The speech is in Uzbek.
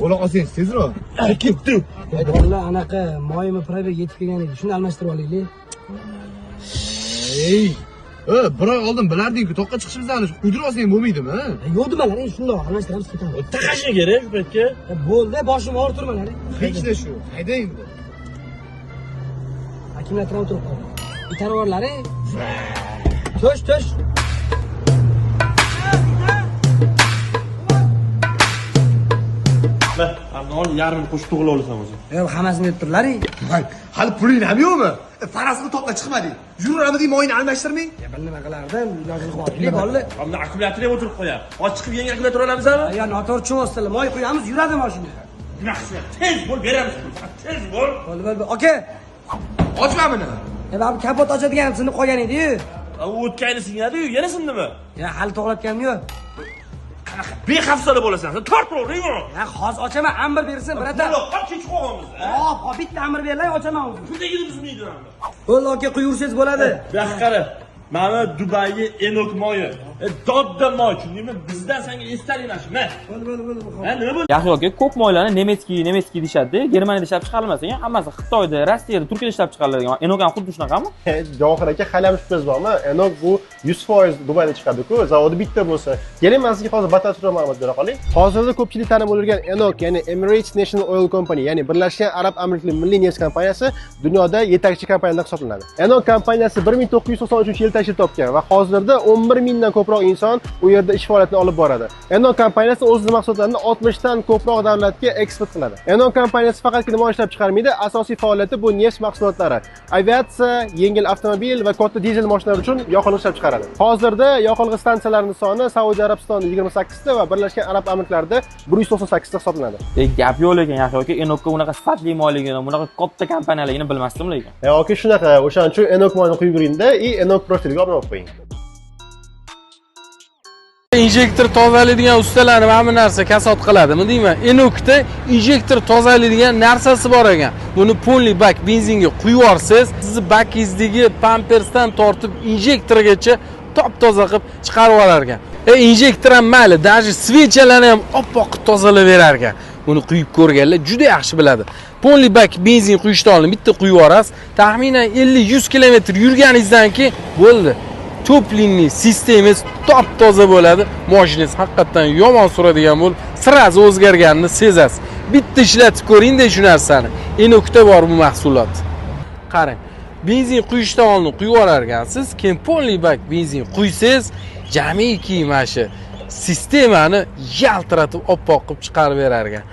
Ola olsang tezroq. Ketdi. Vallahi anaqa moyimi probega yetib kelgan edi. Shuni almashtirib olaylik. Ey. Bir oy oldin bilarding-ku, toqqa chiqishimizni quydirib olsang bo'lmaydimi? Yo'q demalar, shundoq almashtiramiz ketamiz. Taqashi kerak bu paytga. Bo'ldi, boshim og'ir turmalar. Hechda shu. Hayda endi. Akimlar turib qoldi. Itaravorlar, To'sh. Ol yarmini qo'shib tug'ila olasan o'zi. Hammasini deb turlaring. Hali puling ham yo'qmi? Farasini toqqa chiqmading. Yuraveramiz moyini almashtirmang. Nima qilardim? Ilojini qilib olaylik, bo'ldi. Hamda akkumulyator ham o'tirib qo'yar. Och chiqib yangi akkumulyator olamizmi? Ya noto'g'ri cho'g'izlar, moy qo'yamiz, yuradi mashina. Yaxshi, tez bo'l, beramiz. Tez bo'l. Bo'ldi. Aka, Ochma buni. bu kapot ochadigan sinib qolgan edi-yu. U o'tkayni singadi-yu, yana sindimi? Ya hali to'g'latganim yo'q. Qanaqa bexafsala bo'lasan? Sen tortavering uni. Ya hozir ochaman, amr bersin, birata. Yo'q, kech qo'yamiz. Bitta amr berlar, ochaman o'zim. Shunday yurib bizmaydi. Bo'ldi, aka, quyursangiz bo'ladi. Bu yoqqa qara. Mana Dubayga Enok moyi. Dodda moy, tushundingmi? Bizdan senga esdalik mana shu. Bo'ldi. Ha, nima bo'ldi? Yaxshi yoki ko'p moylarni nemetskiy deyshadi. Germaniyada ishlab chiqarilmasa ham hammasi Xitoyda, Rossiyada, Turkiyada ishlab chiqariladigan. Enok ham xuddi shunaqami? Javohir aka hali ham shubhangiz bormi? Enok bu 100% Dubayda chiqadi-ku. Zavodi bitta bo'lsa. Keling, men sizga hozir batafsil ma'lumot bera qoling. Hozirda ko'pchilik tanib bo'lgan Enok, ya'ni Emirates National Oil Company, ya'ni Birlashgan Arab Amirliklari milliy neft kompaniyasi dunyoda yetakchi kompaniyalar hisoblanadi. Enok kompaniyasi 1993-yilda tashkil topgan va hozirda 11 mingdan ko'proq inson u yerda ish faoliyatini olib boradi. Enok kompaniyasi o'z mahsulotlarini 60 dan ko'proq davlatga eksport qiladi. Enok kompaniyasi faqatgina moy ishlab chiqarmaydi, asosiy faoliyati bu neft mahsulotlari, aviatsiya, yengil avtomobil va katta dizel mashinalar uchun yoqilg'i ishlab chiqaradi. Hozirda yoqilg'i stansiyalarining soni Saudiya Arabistonida 28 ta va Birlashgan Arab Amirliklarida 198 ta hisoblanadi. Gap yo'q lekin yaxshi yoki Enokka unaqa sifatli moyligini, bunaqa katta kompaniyaligini bilmasdim lekin. Yoki shunaqa, o'shaning uchun Enok moyini quyib yuringda, Enok profiliga obuna bo'lib qo'ying. Injektor tozalaydigan ustalar mana bu narsa kasod qiladimi deyman. Enokda injektor tozalaydigan narsasi bor ekan. Buni polli bak benzinga quyib yuborsangiz, sizni bakingizdagi pampersdan tortib injektorgacha top-toza qilib chiqarib olar ekan. Injektor ham mayli, даже svechalarni ham oppoq qilib tozalab berar ekan. Buni quyib ko'rganlar juda yaxshi biladi. Polli bak benzin quyishdan oldin bitta quyib yuborasiz. Taxminan 50-100 kilometr yurganingizdan keyin bo'ldi. Toplinni sistemangiz top-toza bo'ladi. Mashinangiz haqiqatan yomon suradigan bo'lib, sirasi o'zgarganini sezasiz. Bitta ishlatib ko'ring-da shu narsani. Enokda bor bu mahsulot. Qarang, benzin quyishdan oldin quyib yuborar ekansiz, keyin polli bak benzin quysangiz, jamiki mana shu sistemani yaltiratib oppoq qilib chiqarib berar ekan.